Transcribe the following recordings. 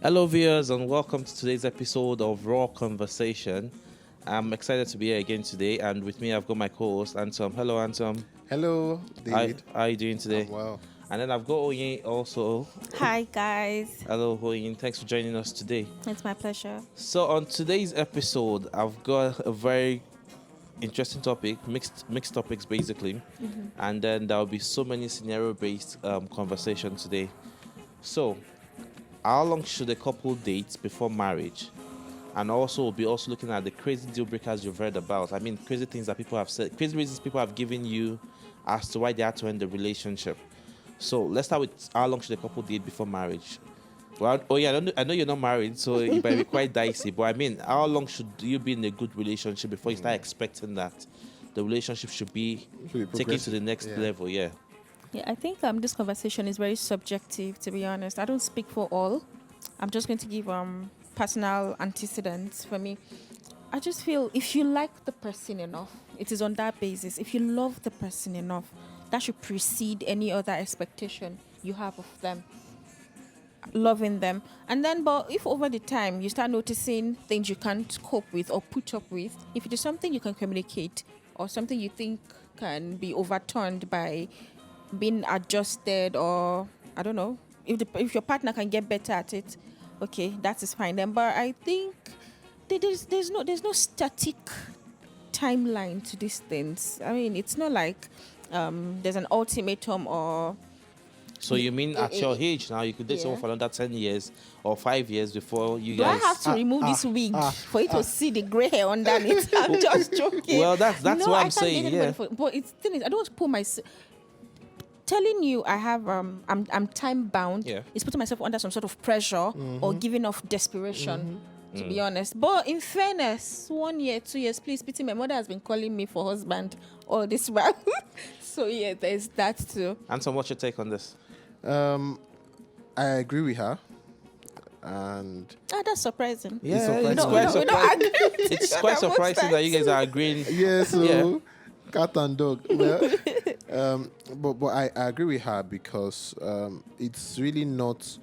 Hello, viewers, and welcome to today's episode of Raw Conversation. I'm excited to be here again today, and with me, I've got my co-host Antom. Hello, Antom. Hello, David. How are you doing today? I'm well. And then I've got Oyin also. Hi, guys. Hello, Oyin. Thanks for joining us today. It's my pleasure. So, on today's episode, I've got a very interesting topic, mixed topics basically, and then there will be so many scenario-based conversation today. So, how long should a couple date before marriage? And also, we'll be also looking at the crazy deal breakers you've read about. I mean, crazy things that people have said, crazy reasons people have given you as to why they had to end the relationship. So let's start with how long should a couple date before marriage? Well, I know you're not married, so it might be quite dicey. But I mean, how long should you be in a good relationship before you start expecting that the relationship should be taken to the next level? Yeah. Yeah, I think this conversation is very subjective, to be honest. I don't speak for all. I'm just going to give personal antecedents for me. I just feel if you like the person enough, it is on that basis. If you love the person enough, that should precede any other expectation you have of them. Loving them. And then, but if over the time you start noticing things you can't cope with or put up with, if it is something you can communicate or something you think can be overturned by being adjusted, or I don't know, if your partner can get better at it, okay, that is fine then. But I think there's no static timeline to these things. I mean, it's not like there's an ultimatum or. So you mean at your age now, you could date someone for another 10 years or 5 years before you Do guys... I have to remove this wig for you to see the grey hair underneath? I'm just joking. Well, that's what I'm saying, yeah. But it's thing is, I don't want to put myself... Telling you I have I'm time bound is putting myself under some sort of pressure or giving off desperation, to be honest. But in fairness, 1 year, 2 years, please pity, my mother has been calling me for husband all this while. So yeah, there's that too. Anton, what's your take on this? I agree with her, and that's surprising. Yeah, it's quite surprising. surprising. It's quite surprising that you guys are agreeing. yeah, so cat and dog. Well, but I agree with her because it's really not.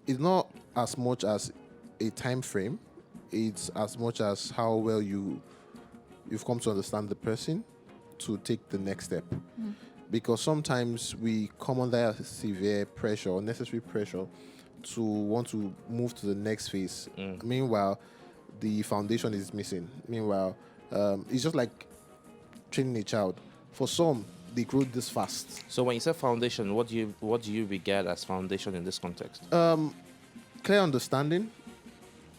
It's not as much as a time frame. It's as much as how well you've come to understand the person to take the next step. Because sometimes we come under severe pressure, unnecessary pressure, to want to move to the next phase. Meanwhile, the foundation is missing. Meanwhile, it's just like training a child. For some, they grow this fast. So when you say foundation, what do you regard as foundation in this context? Clear understanding,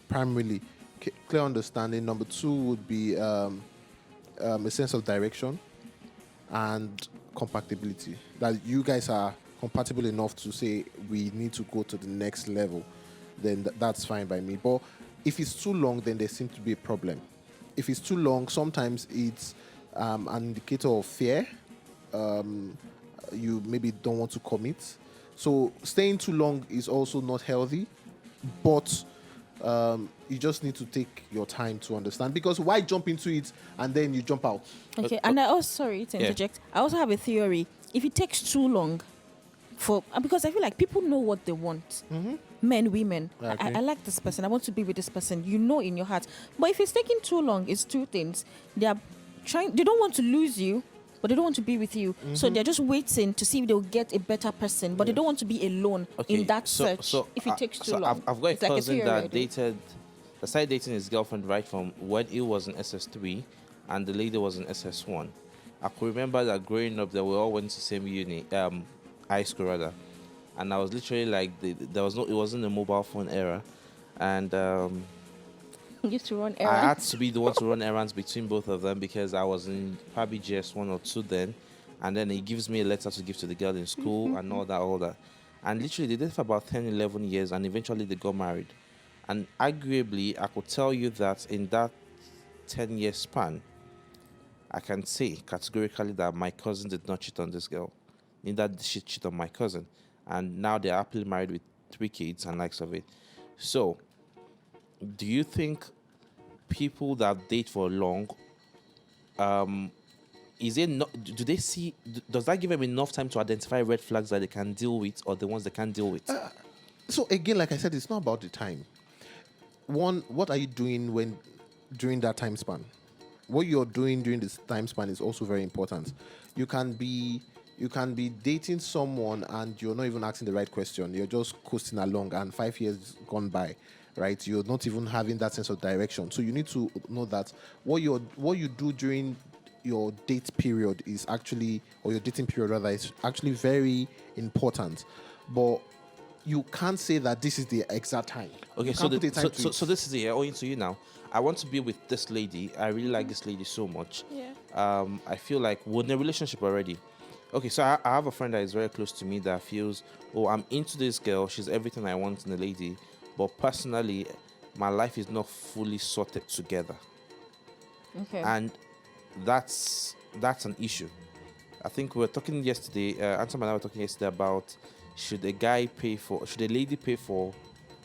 primarily. Clear understanding. Number 2 would be a sense of direction and compatibility. That you guys are compatible enough to say we need to go to the next level, then that's fine by me. But if it's too long, then there seems to be a problem. If it's too long, sometimes it's an indicator of fear. You maybe don't want to commit. So staying too long is also not healthy, but you just need to take your time to understand, because why jump into it and then you jump out? Okay, and I also, sorry to interject, I also have a theory. If it takes too long because I feel like people know what they want. Men, women. I like this person. I want to be with this person. You know in your heart. But if it's taking too long, it's two things. They don't want to lose you, but they don't want to be with you. So they're just waiting to see if they'll get a better person, but they don't want to be alone in that search if it takes too long. I've got a It's like cousin that theory. started dating his girlfriend right from when he was in SS3 and the lady was in SS1. I could remember that growing up, that we all went to the same high school rather. And I was literally like, it wasn't a mobile phone era. And Used to run I errands. had to be the one to run errands between both of them because I was in probably GS1 or 2 then. And then he gives me a letter to give to the girl in school and all that. And literally they did for about 10, 11 years and eventually they got married. And arguably, I could tell you that in that 10-year span, I can say categorically that my cousin did not cheat on this girl. Neither did she cheat on my cousin. And now they're happily married with 3 kids and likes of it. So, do you think people that date for long, is it not? Do they see? Does that give them enough time to identify red flags that they can deal with, or the ones they can't deal with? So again, like I said, it's not about the time. One, what are you doing during that time span? What you're doing during this time span is also very important. You can be dating someone and you're not even asking the right question. You're just coasting along, and 5 years gone by, right? You're not even having that sense of direction. So you need to know that what you do during your date period is actually, or your dating period rather, is actually very important. But you can't say that this is the exact time. Okay, You so can't put a time to it. so this is it. Owing to you now. I want to be with this lady. I really like this lady so much. Yeah. I feel like we're in a relationship already. Okay, so I have a friend that is very close to me that feels, oh, I'm into this girl. She's everything I want in a lady. But personally, my life is not fully sorted together. Okay. And that's an issue. I think we were talking yesterday, Anton and I were talking yesterday about should a lady pay for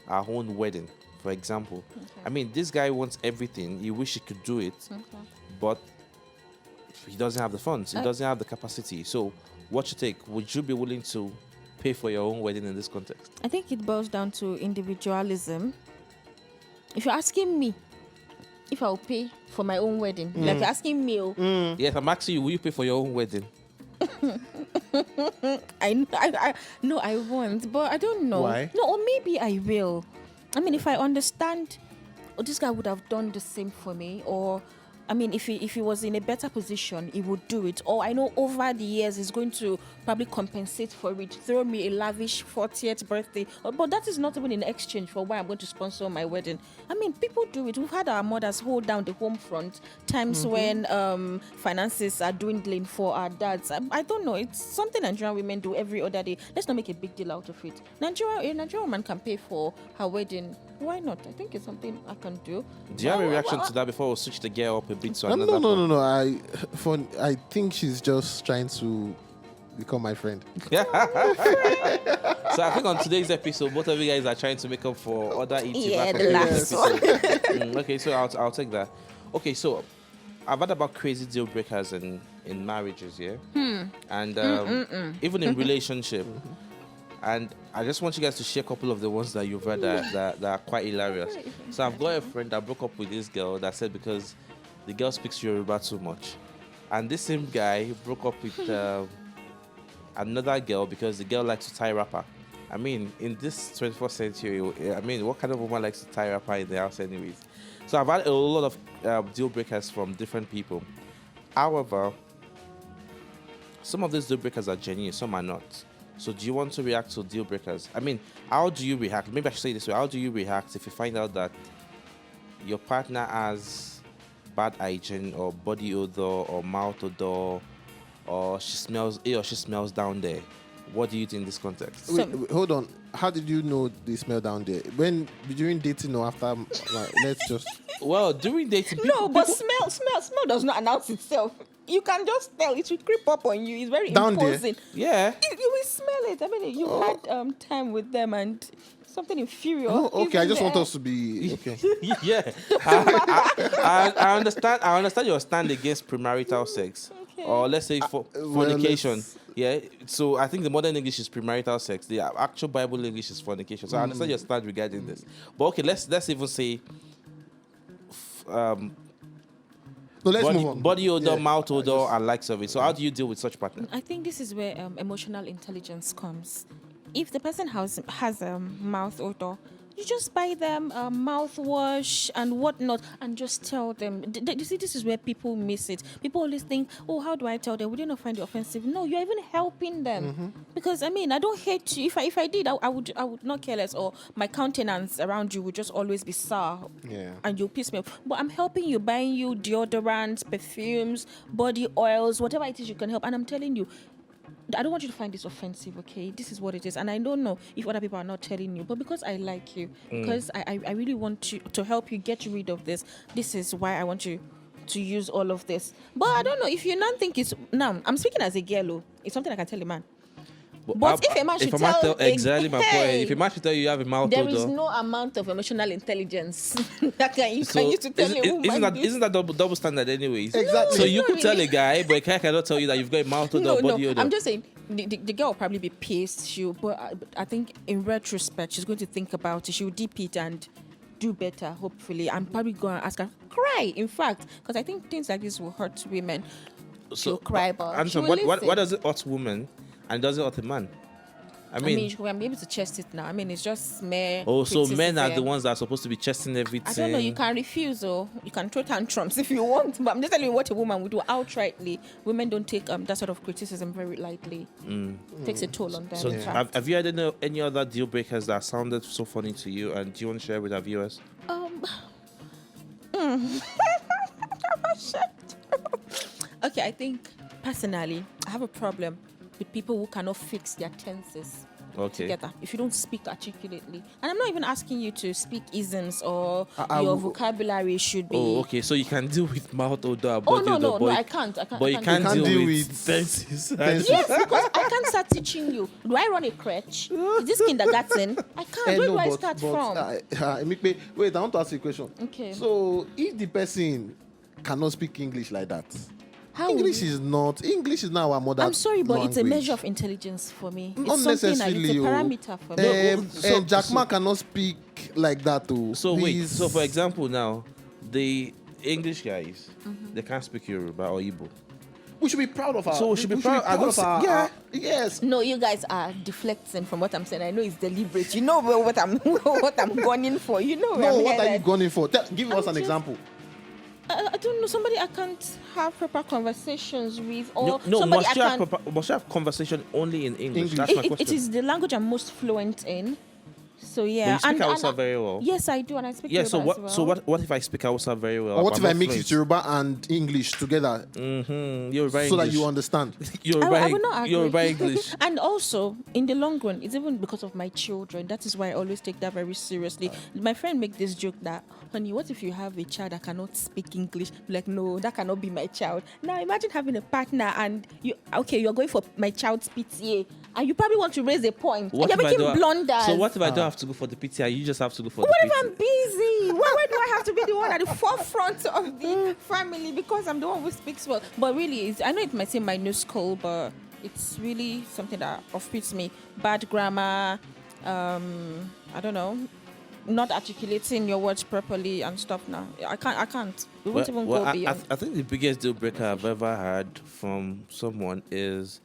her own wedding, for example. Okay. I mean, this guy wants everything. He wish he could do it, Okay. but he doesn't have the funds. He doesn't have the capacity. So, what you take? Would you be willing to pay for your own wedding in this context? I think it boils down to individualism. If you're asking me if I'll pay for my own wedding, like you're asking me, Yes, I'm asking you, will you pay for your own wedding? I no, I won't, but I don't know. Why? No, or maybe I will. I mean, if I understand, this guy would have done the same for me, or I mean, if he was in a better position, he would do it. Or I know over the years he's going to probably compensate for it, throw me a lavish 40th birthday. But that is not even in exchange for why I'm going to sponsor my wedding. I mean, people do it. We've had our mothers hold down the home front times when finances are dwindling for our dads. I don't know. It's something Nigerian women do every other day. Let's not make a big deal out of it. A Nigerian woman can pay for her wedding. Why not? I think it's something I can do. Do you have a reaction to that before we switch the gear up a bit to No, another? no. I think she's just trying to become my friend. So I think on today's episode, both of you guys are trying to make up for other ET Yeah, back the on last previous episode. Okay, so I'll take that. Okay, so I've heard about crazy deal breakers in marriages, yeah, and even in relationship. And I just want you guys to share a couple of the ones that you've heard that are quite hilarious. So I've got a friend that broke up with this girl that said because the girl speaks Yoruba too much. And this same guy broke up with another girl because the girl likes to tie wrapper. I mean, in this 21st century, I mean, what kind of woman likes to tie wrapper in the house anyways? So I've had a lot of deal breakers from different people. However, some of these deal breakers are genuine, some are not. So do you want to react to deal breakers? I mean, how do you react? Maybe I should say it this way. How do you react if you find out that your partner has bad hygiene or body odor or mouth odor or she smells down there? What do you do in this context? Wait, hold on. How did you know they smell down there? When during dating or after? Let's just. Well, during dating, No, but smell does not announce itself. You can just tell. It will creep up on you. It's very Down there? imposing. yeah. You will smell it. I mean, you had time with them and something inferior. Oh, okay. I is just want there. us to be okay. Yeah. I understand. I understand your stand against premarital sex, Okay. or let's say fornication. let's- Yeah. So I think the modern English is premarital sex. The actual Bible English is fornication. So I understand your stand regarding this. But okay, let's even say. No, let's move on. Body odor, Yeah, mouth I odor, just- and likes of it. So how do you deal with such partner? I think this is where emotional intelligence comes. If the person has mouth odor, you just buy them mouthwash and whatnot and just tell them. You see, this is where people miss it. People always think, oh, how do I tell them? Would they not find it offensive? No, you're even helping them. Because, I mean, I don't hate you. If I did, I would not care less, or my countenance around you would just always be sour. Yeah. And you'll piss me off. But I'm helping you, buying you deodorants, perfumes, body oils, whatever it is you can help. And I'm telling you, I don't want you to find this offensive, okay? This is what it is. And I don't know if other people are not telling you, but because I like you, because I really want you to help you get rid of this, this is why I want you to use all of this. But I don't know if you not think it's... Now, I'm speaking as a girl, oh. It's something I can tell a man. But if a man should tell exactly my point. If a man should tell you have a mouth there odor, is no amount of emotional intelligence that can use to tell a woman isn't that double standard anyways? Exactly. So it's you not could tell really. a guy, but a guy cannot tell you that you've got a mouth odor or body odor. I'm just saying the girl will probably be pissed. But I think in retrospect, she's going to think about it. She'll deep it and do better, hopefully. I'm probably going to ask her, cry, in fact, because I think things like this will hurt women. She'll cry, but Answer, what does it hurt women and does it hurt a man? I mean, she can be able to chest it now. I mean, it's just mere oh, so men are criticism. the ones that are supposed to be chesting everything. I don't know. You can refuse or you can throw tantrums if you want. But I'm just telling you what a woman would do outrightly. Women don't take that sort of criticism very lightly. It takes a toll on them. So in fact. have you had any other deal breakers that sounded so funny to you, and do you want to share with our viewers? Okay, I think personally, I have a problem with people who cannot fix their tenses together. If you don't speak articulately, and I'm not even asking you to speak isms or your vocabulary should be. Oh, okay. So you can deal with mouth odor, Oh body odor, no, I can't. But you can't deal with tenses. Yes, because I can't start teaching you. Do I run a crutch? Is this kindergarten? I can't. Where do I start from? Wait, I want to ask you a question. Okay. So, if the person cannot speak English like that, How English is not our mother. I'm sorry, but language. it's a measure of intelligence for me. It's Not something that it's a necessarily, parameter for me. And Jack Ma cannot speak like that too. So wait, so for example now, the English guys, they can't speak Yoruba or Igbo. we should be proud of our. So we should be proud of our. yeah. Yes. No, you guys are deflecting from what I'm saying. I know it's deliberate. You know what I'm what I'm gunning for. You know where No, I'm what are you headed. gunning for? Give us an just- example. I don't know. Somebody I can't have proper conversations with, or No, somebody must I you can't. have conversation only in English? English. That's my It question. is the language I'm most fluent in. So But yeah, you speak Hausa very well. Yes, I do, and I speak. Yeah. So Yoruba what? as well. So what if I speak Hausa very well? Or what I'm if I not mix fluent? Yoruba and English together Yoruba so that English. you understand? Yoruba, I will not agree. Yoruba English. And also, in the long run, it's even because of my children. That is why I always take that very seriously. My friend make this joke that, honey, what if you have a child that cannot speak English? Like, no, that cannot be my child. Now, imagine having a partner and you're going for my child's PTA, and you probably want to raise a point. What And you're if I making don't- blunders. So what if I don't have to go for the PTI? You just have to go for What the if PTI. I'm busy? Why do I have to be the one at the forefront of the family because I'm the one who speaks well? But really, I know it might seem minuscule, but it's really something that offbeats me. Bad grammar, I don't know, not articulating your words properly and stuff. Now I can't. We won't even go beyond. I think the biggest deal breaker I've ever had from someone is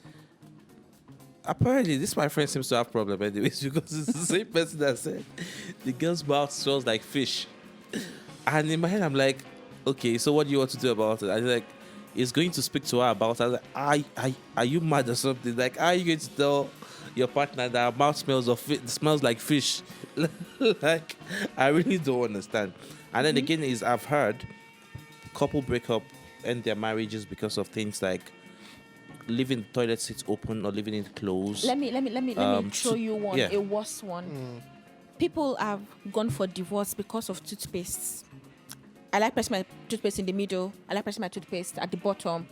apparently this my friend seems to have problem anyways because it's the same person that said the girl's mouth smells like fish, and in my head I'm like, okay, so what do you want to do about it? I was like, he's going to speak to her about it. I was like, are you mad or something? Like, how are you going to tell your partner that her mouth smells like fish? Like, I really don't understand. And then again is I've heard couple break up end their marriages because of things like leaving the toilet seats open or leaving it closed. Let me show you one, yeah. a worse one. People have gone for divorce because of toothpastes. I like pressing my toothpaste in the middle. I like pressing my toothpaste at the bottom.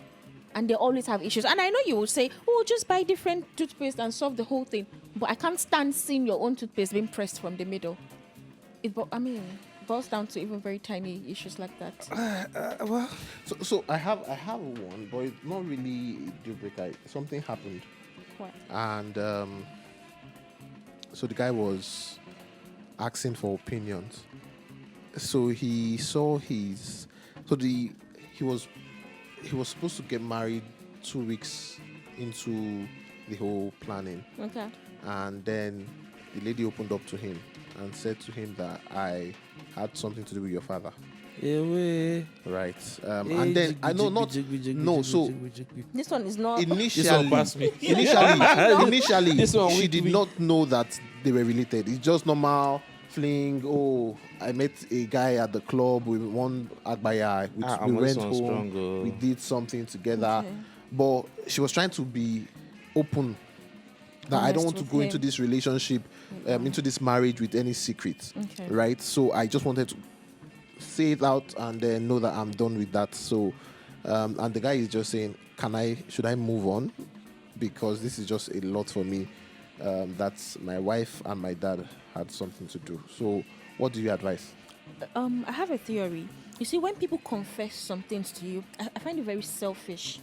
And they always have issues. And I know you will say, oh, just buy different toothpaste and solve the whole thing. But I can't stand seeing your own toothpaste being pressed from the middle. It boils down to even very tiny issues like that. Well, So I have one, but it's not really a deal breaker. Something happened, What? and so the guy was asking for opinions. So he saw he was supposed to get married 2 weeks into the whole planning, Okay. and then the lady opened up to him and said to him that I had something to do with your father. Right. And then I know not no. So This one is not. This one passed me. initially, This one she with did me. not know that they were related. It's just normal fling. Oh, I met a guy at the club. We won Agbaya. We this went one's home. strong, oh. We did something together. Okay. But she was trying to be open. That I don't Honest want to with go into him. this relationship, into this marriage with any secret. Okay. Right? So I just wanted to say it out and then know that I'm done with that. So, and the guy is just saying, should I move on? because this is just a lot for me. That's my wife and my dad had something to do. So, what do you advise? I have a theory. You see, when people confess some things to you, I find it very selfish.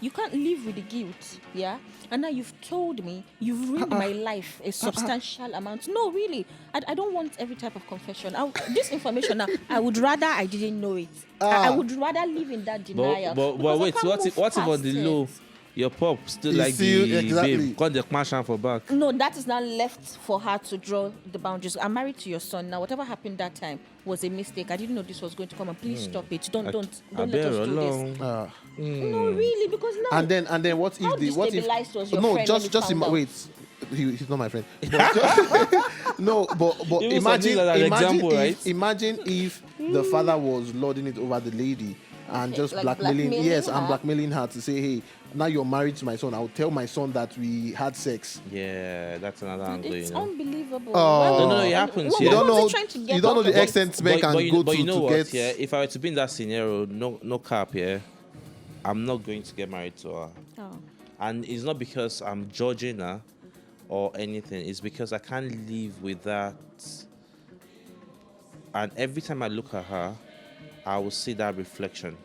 You can't live with the guilt, yeah? And now you've told me you've ruined my life a substantial amount. No, really. I don't want every type of confession. This information now, I would rather I didn't know it. I would rather live in that denial. But because I wait, can't what move if on past the it. low, your pop still You like see, the exactly. babe, got the smash hand for back? No, that is now left for her to draw the boundaries. I'm married to your son now. Whatever happened that time was a mistake. I didn't know this was going to come. And please stop it. Don't let us do this. No, really, because now. And then what How if the what if destabilized was your no friend when you just found out? wait. He's not my friend. No, but You was imagine using that as an example, imagine if the father was lording it over the lady and Okay, just like blackmailing. blackmailing Yes, her. I'm blackmailing her to say, hey, now you're married to my son. I'll tell my son that we had sex. Yeah, that's another angle, It's you know. unbelievable. Oh. No, it happens. What Yeah. You don't was know. he trying to get You don't know out the of it? extent men can go but to you know what? get. Yeah, if I were to be in that scenario, no cap, yeah, I'm not going to get married to her. Oh. And it's not because I'm judging her or anything. It's because I can't live with that. And every time I look at her, I will see that reflection,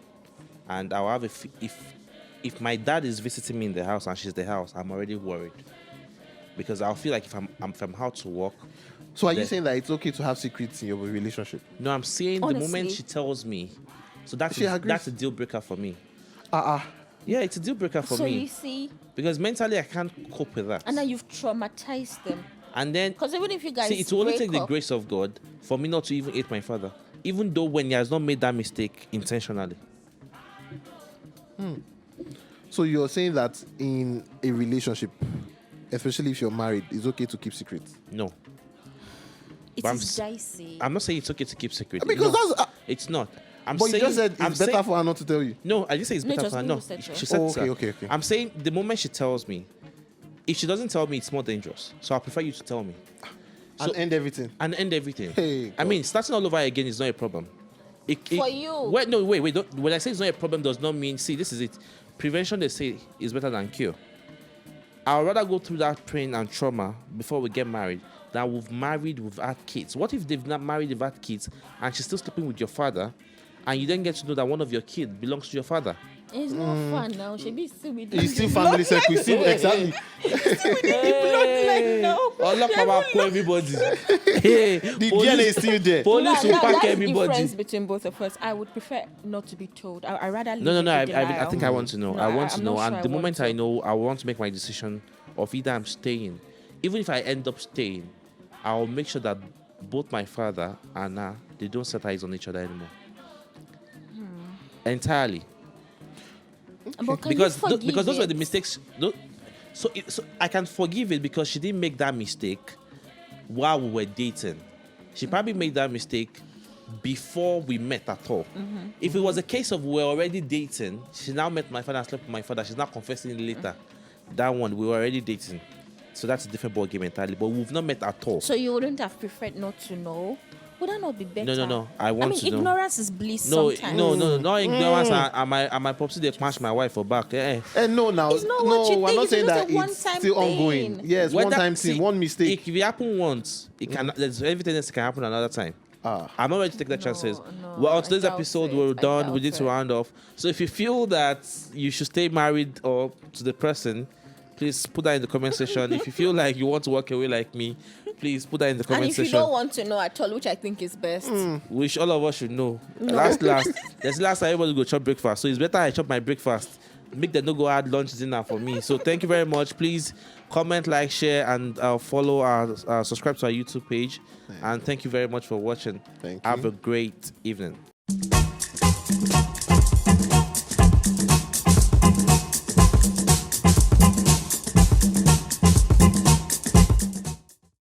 and I'll have if my dad is visiting me in the house and she's the house, I'm already worried because I'll feel like if I'm out to work. So are you then- saying that it's okay to have secrets in your relationship? No, I'm saying the moment Honestly. she tells me, so that's She agrees. that's a deal breaker for me. Uh-uh. Yeah, it's a deal breaker for So me you see, because mentally I can't cope with that. and now you've traumatized them. And then Because even if you guys see, it will only take break the up- grace of God for me not to even hate my father, even though when he has not made that mistake intentionally. So you're saying that in a relationship, especially if you're married, it's okay to keep secrets? No, it but I'm is s- dicey. I'm not saying it's okay to keep secret. Because No, that's. it's not. I'm But saying you just said it's I'm better saying- for her not to tell you. No, I didn't say it's No, better just for her. me No, who said so. she said Oh, so. okay. I'm saying the moment she tells me, if she doesn't tell me, it's more dangerous. So I prefer you to tell me And So- end everything. and end everything. Hey, I God. mean, starting all over again is not a problem. For you. Wait, no, wait. Don't, when I say it's not a problem, does not mean. See, this is it. Prevention, they say, is better than cure. I'd rather go through that pain and trauma before we get married than we've married, we've had kids. What if they've not married, they've had kids, and she's still sleeping with your father, and you then get to know that one of your kids belongs to your father? It's not fun now. She be still with It's still family circle. It's still exactly. Like, no. Ọlọ́pàá máa kó everybody. Hey, The DNA is still there. Police will pack that's the everybody. difference between both of us. I would prefer not to be told. I rather live No. in I the denial. think I want to know. No, I want to I'm know. not And sure the I want moment to. I know, I want to make my decision of either I'm staying. Even if I end up staying, I'll make sure that both my father and her, they don't set eyes on each other anymore. Entirely. But can Because you forgive because those were the it? mistakes. So I can forgive it because she didn't make that mistake while we were dating. She probably made that mistake before we met at all. If it was a case of we're already dating, she now met my father and slept with my father. She's not confessing later. That one we were already dating, so that's a different ball game entirely. But we've not met at all. So you wouldn't have preferred not to know? Would that not be better? No. I want to know. ignorance is bliss No, sometimes. no ignorance. And my popsy they punch my wife for back. And no, now, It's not no, what you we're think, not it's saying just that a it's one-time still thing. ongoing. Yes, one time thing, one mistake. If it happen once, it can. There's everything else can happen another time. Ah. I'm not ready to take the chances. no, Well, on I today's doubt episode, it. we're I done. We doubt need to it. round off. So if you feel that you should stay married or to the person, please put that in the comment section. If you feel like you want to walk away like me, please put that in the And comment if you section. don't want to know at all, which I think is best, Which all of us should know. Last, there's last time everybody go chop breakfast. So it's better I chop my breakfast. Make them no go add lunch dinner for me. So thank you very much. Please comment, like, share, and follow our subscribe to our YouTube page. And thank you very much for watching. Thank Have you. a great evening.